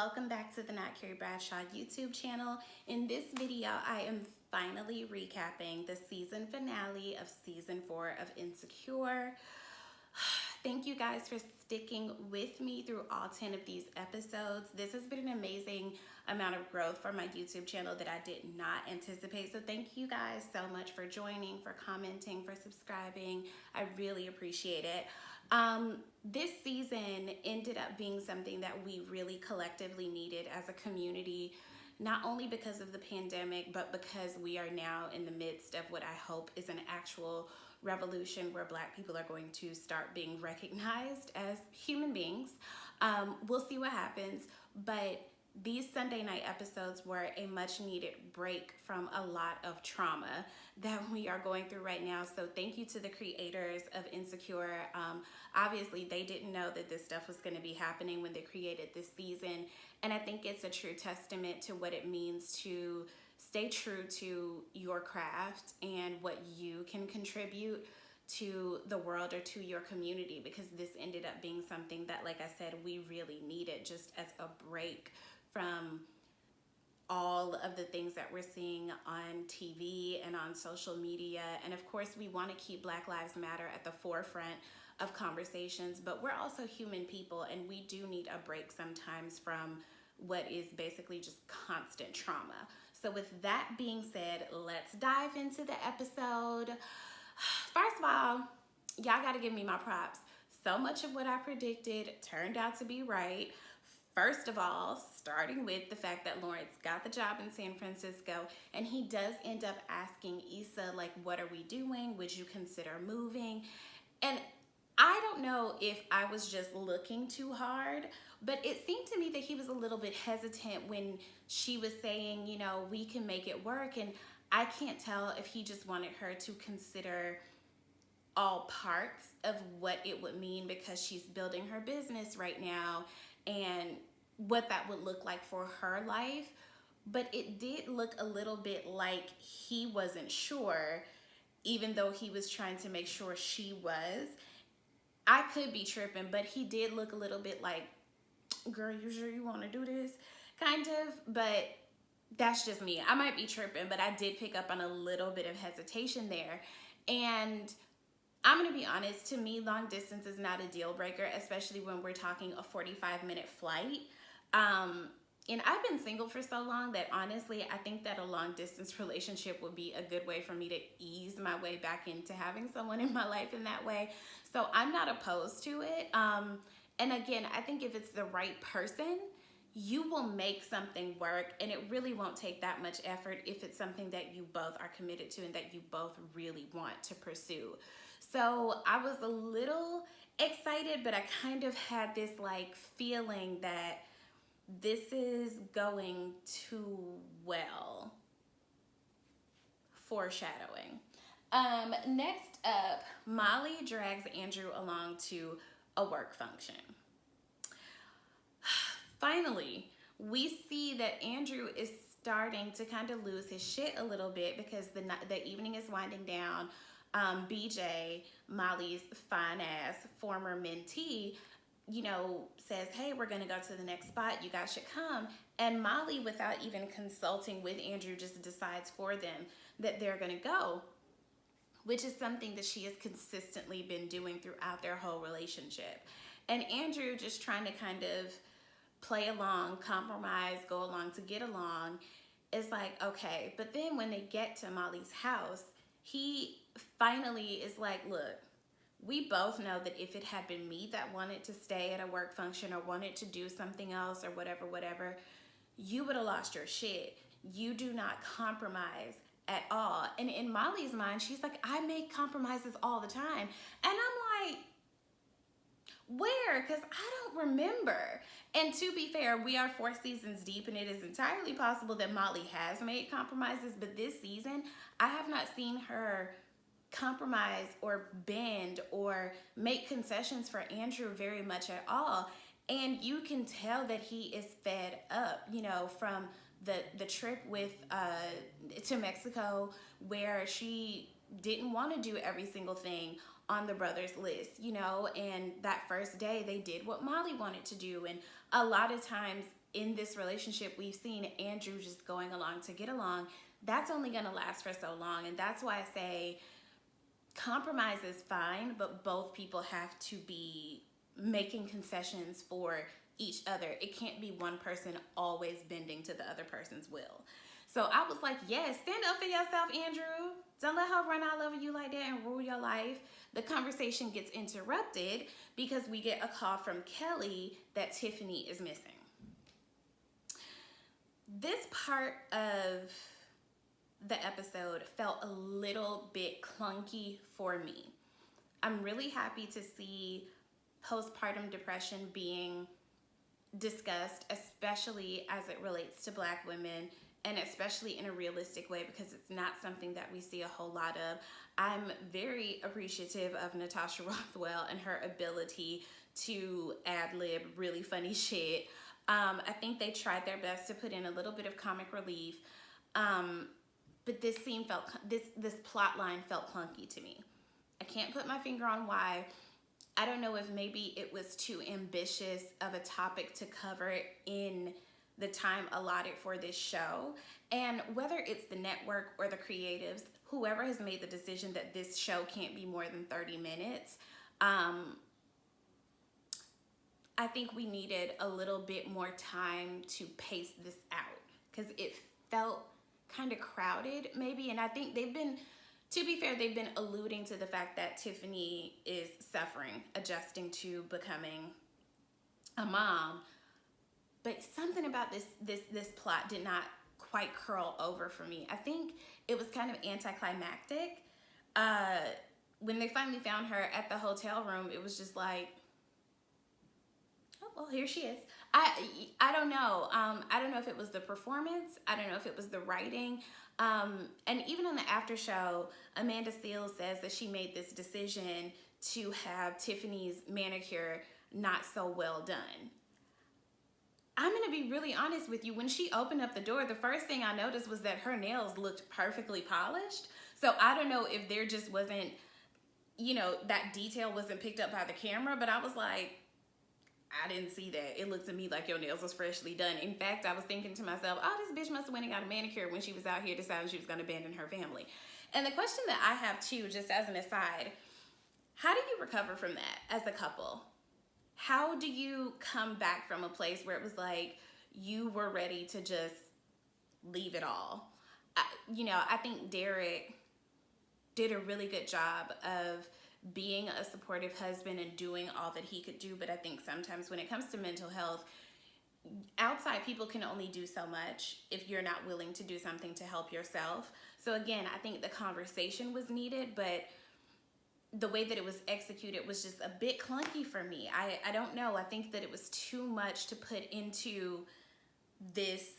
welcome back to the Not Carrie Bradshaw YouTube channel. In this video, I am finally recapping the season finale of season 4 of Insecure. Thank you guys for sticking with me through all 10 of these episodes. This has been an amazing amount of growth for my YouTube channel that I did not anticipate. So thank you guys so much for joining, for commenting, for subscribing. I really appreciate it. This season ended up being something that we really collectively needed as a community, not only because of the pandemic, but because we are now in the midst of what I hope is an actual revolution where Black people are going to start being recognized as human beings. We'll see what happens, but these Sunday night episodes were a much needed break from a lot of trauma that we are going through right now. So thank you to the creators of Insecure. Obviously, they didn't know that this stuff was going to be happening when they created this season. And I think it's a true testament to what it means to stay true to your craft and what you can contribute to the world or to your community, because this ended up being something that, like I said, we really needed just as a break from all of the things that we're seeing on TV and on social media. And of course, we want to keep Black Lives Matter at the forefront of conversations, but we're also human people, and we do need a break sometimes from what is basically just constant trauma. So with that being said, let's dive into the episode. First of all, y'all gotta give me my props. So much of what I predicted turned out to be right. First of all, starting with the fact that Lawrence got the job in San Francisco, and he does end up asking Issa, like, what are we doing? Would you consider moving? And I don't know if I was just looking too hard, but it seemed to me that he was a little bit hesitant when she was saying, you know, we can make it work. And I can't tell if he just wanted her to consider all parts of what it would mean, because she's building her business right now and what that would look like for her life. But it did look a little bit like he wasn't sure, even though he was trying to make sure she was. I could be tripping, but he did look a little bit like, girl, you sure you want to do this? Kind of, but that's just me. I might be tripping, but I did pick up on a little bit of hesitation there. And I'm going to be honest, to me, long distance is not a deal breaker, especially when we're talking a 45-minute flight. And I've been single for so long that honestly, I think that a long distance relationship would be a good way for me to ease my way back into having someone in my life in that way. So I'm not opposed to it. And again, I think if it's the right person, you will make something work, and it really won't take that much effort if it's something that you both are committed to and that you both really want to pursue. So I was a little excited, but I kind of had this like feeling that this is going too well. Foreshadowing. Next up, Molly drags Andrew along to a work function. Finally, we see that Andrew is starting to kind of lose his shit a little bit, because the evening is winding down. BJ, Molly's fine ass former mentee, you know, says, hey, we're gonna go to the next spot, you guys should come. And Molly, without even consulting with Andrew, just decides for them that they're gonna go, which is something that she has consistently been doing throughout their whole relationship. And Andrew, just trying to kind of play along, compromise, go along to get along, is like, okay. But then when they get to Molly's house, he finally is like, look, we both know that if it had been me that wanted to stay at a work function or wanted to do something else or whatever, you would have lost your shit. You do not compromise at all. And in Molly's mind, she's like, I make compromises all the time. And I'm like, where? Because I don't remember. And to be fair, we are 4 seasons deep, and it is entirely possible that Molly has made compromises, but this season, I have not seen her compromise or bend or make concessions for Andrew very much at all. And you can tell that he is fed up, you know, from the trip with to Mexico, where she didn't want to do every single thing on the brothers list, you know, and that first day they did what Molly wanted to do. And a lot of times in this relationship, we've seen Andrew just going along to get along. That's only going to last for so long. And that's why I say compromise is fine, but both people have to be making concessions for each other. It can't be one person always bending to the other person's will. So I was like, yes, stand up for yourself, Andrew. Don't let her run all over you like that and rule your life. The conversation gets interrupted because we get a call from Kelly that Tiffany is missing. This part of the episode felt a little bit clunky for me. I'm really happy to see postpartum depression being discussed, especially as it relates to Black women, and especially in a realistic way, because it's not something that we see a whole lot of. I'm very appreciative of Natasha Rothwell and her ability to ad-lib really funny shit. I think they tried their best to put in a little bit of comic relief, but this plot line felt clunky to me. I can't put my finger on why. I don't know if maybe it was too ambitious of a topic to cover in the time allotted for this show. And whether it's the network or the creatives, whoever has made the decision that this show can't be more than 30 minutes, I think we needed a little bit more time to pace this out, because it felt kind of crowded maybe. And I think they've been, to be fair, they've been alluding to the fact that Tiffany is suffering, adjusting to becoming a mom. But something about this plot did not quite curl over for me. I think it was kind of anticlimactic. When they finally found her at the hotel room, it was just like, oh, well, here she is. I don't know. I don't know if it was the performance. I don't know if it was the writing. And even on the after show, Amanda Seales says that she made this decision to have Tiffany's manicure not so well done. I'm going to be really honest with you. When she opened up the door, the first thing I noticed was that her nails looked perfectly polished. So I don't know if there just wasn't, that detail wasn't picked up by the camera, but I was like, I didn't see that. It looked to me like your nails was freshly done. In fact, I was thinking to myself, oh, this bitch must have went and got a manicure when she was out here deciding she was going to abandon her family. And the question that I have too, just as an aside, how do you recover from that as a couple? How do you come back from a place where it was like you were ready to just leave it all? I think Derek did a really good job of being a supportive husband and doing all that he could do. But I think sometimes when it comes to mental health, outside people can only do so much if you're not willing to do something to help yourself. So again, I think the conversation was needed, but the way that it was executed was just a bit clunky for me. I don't know. I think that it was too much to put into this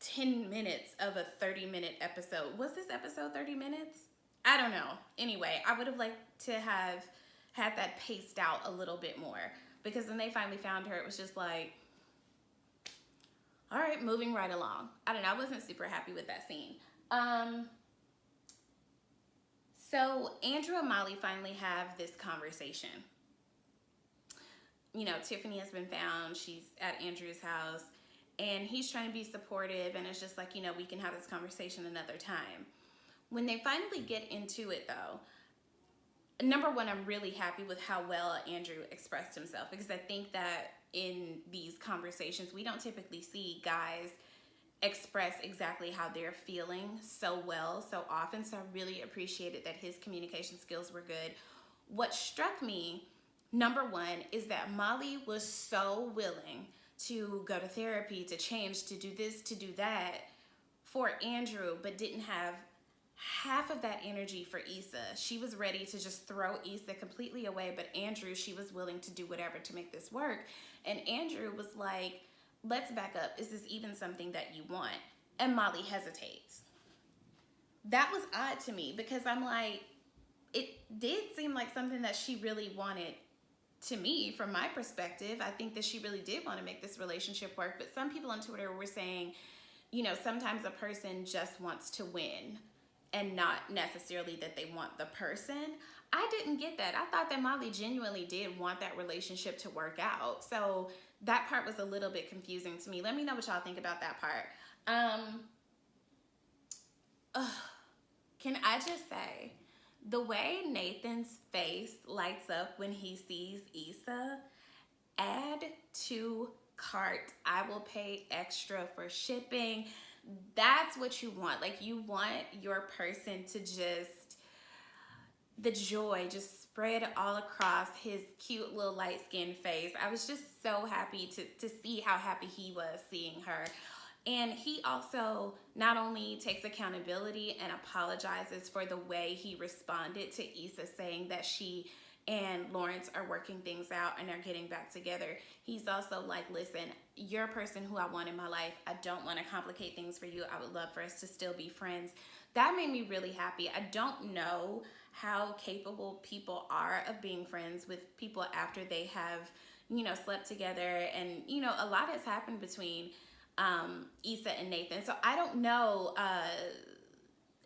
10 minutes of a 30-minute episode. Was this episode 30 minutes? I don't know. Anyway, I would have liked to have had that paced out a little bit more, because when they finally found her, it was just like, all right, moving right along. I don't know. I wasn't super happy with that scene. So Andrew and Molly finally have this conversation. Tiffany has been found. She's at Andrew's house, and he's trying to be supportive, and it's just like, we can have this conversation another time. When they finally get into it, though, number one, I'm really happy with how well Andrew expressed himself, because I think that in these conversations, we don't typically see guys express exactly how they're feeling so well so often. So I really appreciated that his communication skills were good. What struck me, number one, is that Molly was so willing to go to therapy, to change, to do this, to do that for Andrew, but didn't have half of that energy for Issa. She was ready to just throw Issa completely away, but Andrew, she was willing to do whatever to make this work. And Andrew was like, let's back up. Is this even something that you want? And Molly hesitates. That was odd to me, because I'm like, it did seem like something that she really wanted. To me, from my perspective, I think that she really did want to make this relationship work. But some people on Twitter were saying, sometimes a person just wants to win. and not necessarily that they want the person. I didn't get that. I thought that Molly genuinely did want that relationship to work out. So that part was a little bit confusing to me. Let me know what y'all think about that part. Can I just say, the way Nathan's face lights up when he sees Issa, add to cart. I will pay extra for shipping. That's what you want. Like, you want your person to just, the joy just spread all across his cute little light-skinned face. I was just so happy to see how happy he was seeing her. And he also not only takes accountability and apologizes for the way he responded to Issa saying that she and Lawrence are working things out and are getting back together. He's also like, listen, you're a person who I want in my life. I don't want to complicate things for you. I would love for us to still be friends. That made me really happy. I don't know how capable people are of being friends with people after they have, slept together. And, a lot has happened between Issa and Nathan. So I don't know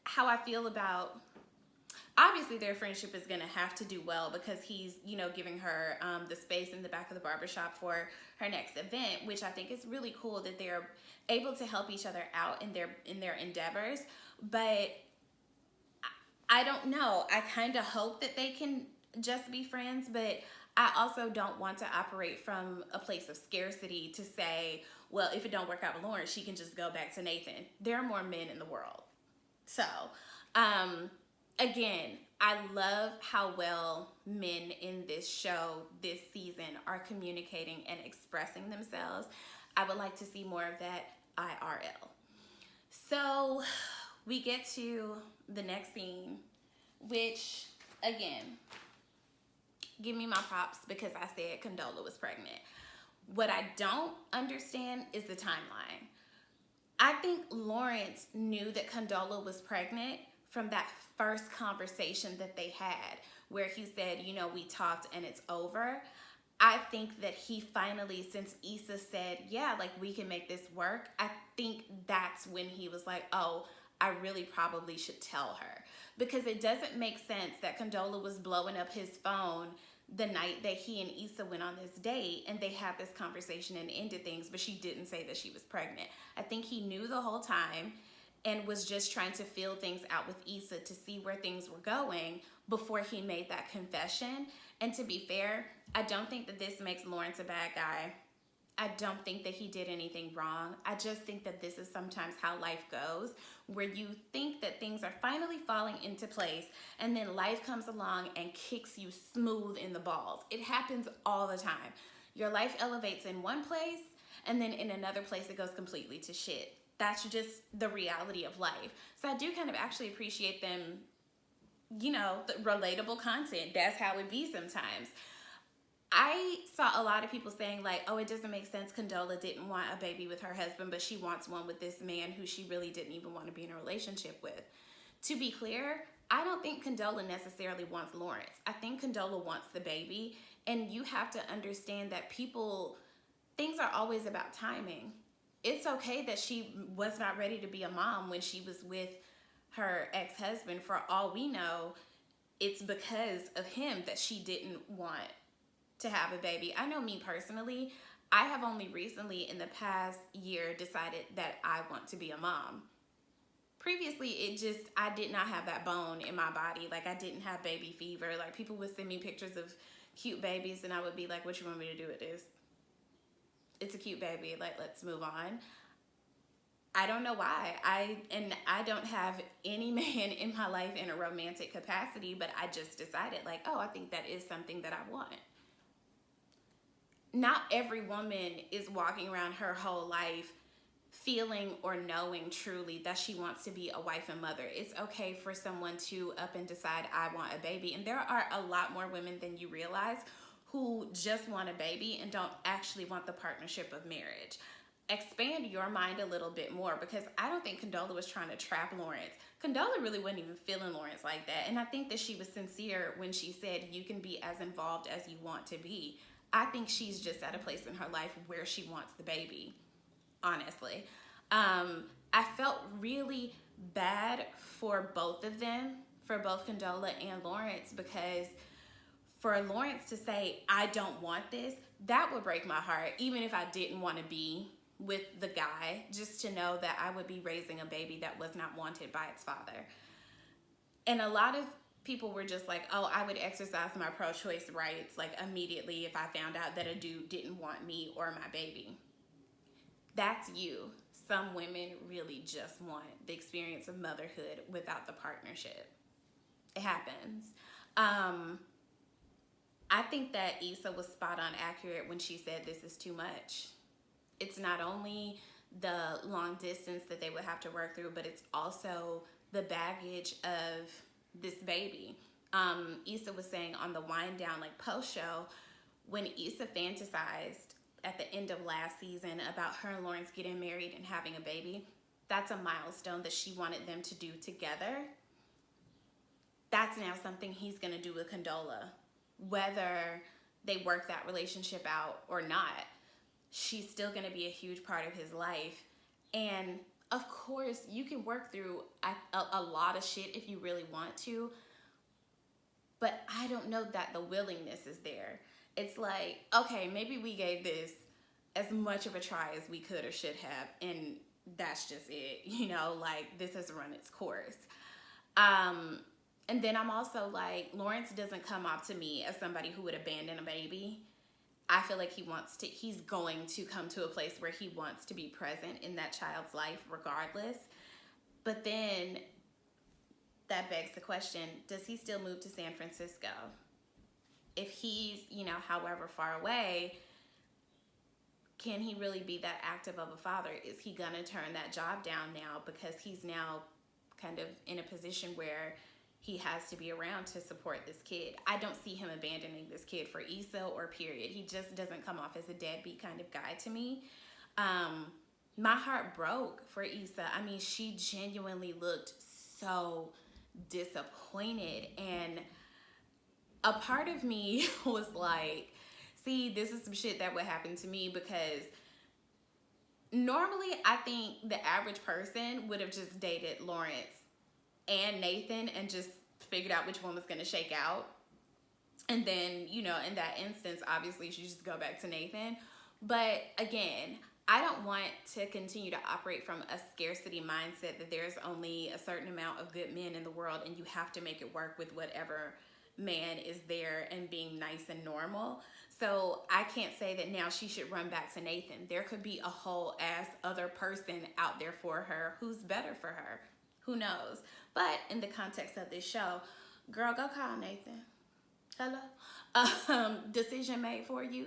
how I feel about, obviously their friendship is going to have to do well because he's, giving her the space in the back of the barbershop for her next event, which I think is really cool that they're able to help each other out in their endeavors. But I don't know. I kind of hope that they can just be friends, but I also don't want to operate from a place of scarcity to say, well, if it don't work out with Lawrence, she can just go back to Nathan. There are more men in the world. So, again, I love how well men in this show this season are communicating and expressing themselves. I would like to see more of that IRL. So we get to the next scene, which, again, give me my props because I said Condola was pregnant. What I don't understand is the timeline. I think Lawrence knew that Condola was pregnant from that first conversation that they had where he said, we talked and it's over. I think that he finally, since Issa said, yeah, like we can make this work, I think that's when he was like, oh, I really probably should tell her. Because it doesn't make sense that Condola was blowing up his phone the night that he and Issa went on this date and they had this conversation and ended things, but she didn't say that she was pregnant. I think he knew the whole time and was just trying to feel things out with Issa to see where things were going before he made that confession. And to be fair, I don't think that this makes Lawrence a bad guy. I don't think that he did anything wrong. I just think that this is sometimes how life goes, where you think that things are finally falling into place and then life comes along and kicks you smooth in the balls. It happens all the time. Your life elevates in one place and then in another place it goes completely to shit. That's just the reality of life. So I do kind of actually appreciate them, the relatable content. That's how it be sometimes. I saw a lot of people saying like, oh, it doesn't make sense. Condola didn't want a baby with her husband, but she wants one with this man who she really didn't even want to be in a relationship with. To be clear, I don't think Condola necessarily wants Lawrence. I think Condola wants the baby. And you have to understand that things are always about timing. It's okay that she was not ready to be a mom when she was with her ex-husband. For all we know, it's because of him that she didn't want to have a baby. I know me personally, I have only recently in the past year decided that I want to be a mom. Previously, I did not have that bone in my body. Like, I didn't have baby fever. Like, people would send me pictures of cute babies and I would be like, what you want me to do with this? It's a cute baby. Like, let's move on. I don't know why. I don't have any man in my life in a romantic capacity, but I just decided like, oh, I think that is something that I want. Not every woman is walking around her whole life feeling or knowing truly that she wants to be a wife and mother. It's okay for someone to up and decide, I want a baby. And there are a lot more women than you realize who just want a baby and don't actually want the partnership of marriage. Expand your mind a little bit more, because I don't think Condola was trying to trap Lawrence. Condola really wasn't even feeling Lawrence like that. And I think that she was sincere when she said, you can be as involved as you want to be. I think she's just at a place in her life where she wants the baby, honestly. I felt really bad for both of them, for both Condola and Lawrence, because for Lawrence to say, I don't want this, that would break my heart, even if I didn't want to be with the guy, just to know that I would be raising a baby that was not wanted by its father. And a lot of people were just like, oh, I would exercise my pro-choice rights like immediately if I found out that a dude didn't want me or my baby. That's you. Some women really just want the experience of motherhood without the partnership. It happens. I think that Issa was spot on accurate when she said this is too much. It's not only the long distance that they would have to work through, but it's also the baggage of this baby. Issa was saying on the wind down, like post show, when Issa fantasized at the end of last season about her and Lawrence getting married and having a baby, that's a milestone that she wanted them to do together. That's now something he's gonna do with Condola. Whether they work that relationship out or not, she's still gonna be a huge part of his life. And of course, you can work through a lot of shit if you really want to, but I don't know that the willingness is there. It's like, okay, maybe we gave this as much of a try as we could or should have, and that's just it, you know, like this has run its course. And then I'm also like, Lawrence doesn't come off to me as somebody who would abandon a baby. I feel like he's going to come to a place where he wants to be present in that child's life regardless. But then that begs the question, does he still move to San Francisco? If he's, you know, however far away, can he really be that active of a father? Is he gonna turn that job down now because he's now kind of in a position where he has to be around to support this kid? I don't see him abandoning this kid for Issa or period. He just doesn't come off as a deadbeat kind of guy to me. My heart broke for Issa. I mean, she genuinely looked so disappointed, and a part of me was like, see, this is some shit that would happen to me, because normally I think the average person would have just dated Lawrence and Nathan and just figured out which one was going to shake out. And then, you know, in that instance, obviously you should just go back to Nathan. But again, I don't want to continue to operate from a scarcity mindset that there's only a certain amount of good men in the world and you have to make it work with whatever man is there and being nice and normal. So I can't say that now she should run back to Nathan. There could be a whole ass other person out there for her who's better for her. Who knows? But in the context of this show, girl, go call Nathan. Hello? Decision made for you.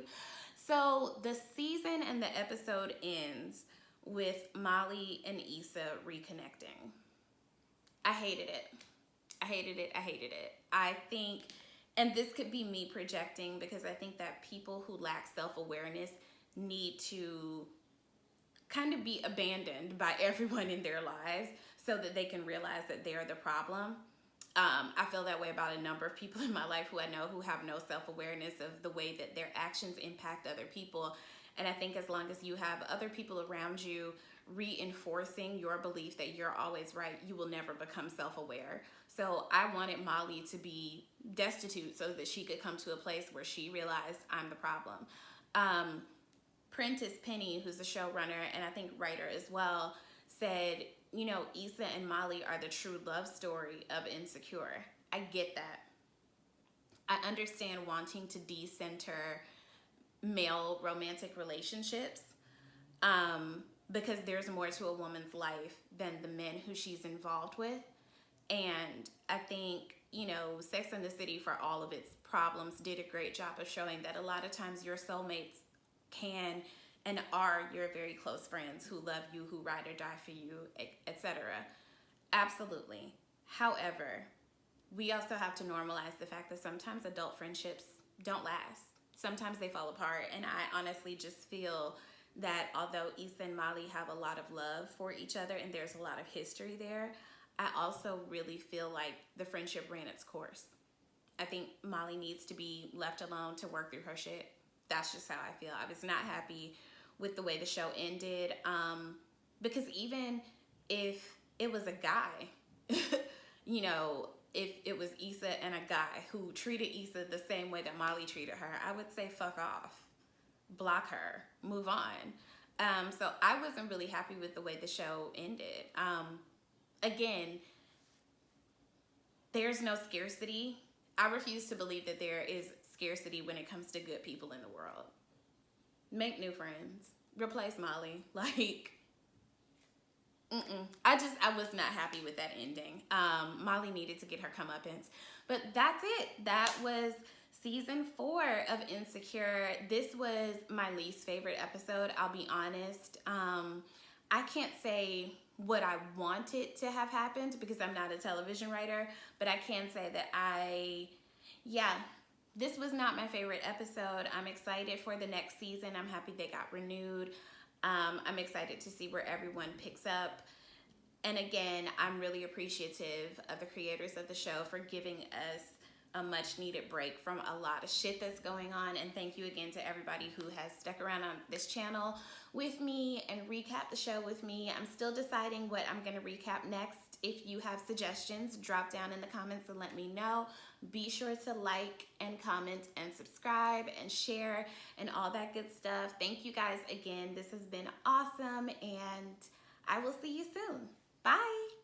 So the season and the episode ends with Molly and Issa reconnecting. I hated it. I hated it. I hated it. I think, and this could be me projecting, because I think that people who lack self-awareness need to kind of be abandoned by everyone in their lives so that they can realize that they're the problem. I feel that way about a number of people in my life who I know who have no self-awareness of the way that their actions impact other people. And I think as long as you have other people around you reinforcing your belief that you're always right, you will never become self-aware. So I wanted Molly to be destitute so that she could come to a place where she realized I'm the problem. Prentice Penny, who's a showrunner and I think writer as well, said, you know, Issa and Molly are the true love story of Insecure. I get that. I understand wanting to decenter male romantic relationships because there's more to a woman's life than the men who she's involved with. And I think, you know, Sex and the City, for all of its problems, did a great job of showing that a lot of times your soulmates can and are your very close friends who love you, who ride or die for you, etc. Absolutely. However, we also have to normalize the fact that sometimes adult friendships don't last. Sometimes they fall apart, and I honestly just feel that although Issa and Molly have a lot of love for each other and there's a lot of history there, I also really feel like the friendship ran its course. I think Molly needs to be left alone to work through her shit. That's just how I feel. I was not happy with the way the show ended, because even if it was a guy, you know, if it was Issa and a guy who treated Issa the same way that Molly treated her, I would say fuck off, block her, move on. So I wasn't really happy with the way the show ended. Again, there's no scarcity. I refuse to believe that there is scarcity when it comes to good people in the world. Make new friends. Replace Molly. Like, I was not happy with that ending. Molly needed to get her comeuppance. But that's it. That was season 4 of Insecure. This was my least favorite episode, I'll be honest. I can't say what I wanted to have happened because I'm not a television writer, but I can say that this was not my favorite episode. I'm excited for the next season. I'm happy they got renewed. I'm excited to see where everyone picks up. And again, I'm really appreciative of the creators of the show for giving us a much needed break from a lot of shit that's going on. And thank you again to everybody who has stuck around on this channel with me and recap the show with me. I'm still deciding what I'm going to recap next. If you have suggestions, drop down in the comments and let me know. Be sure to like and comment and subscribe and share and all that good stuff. Thank you guys again. This has been awesome, and I will see you soon. Bye.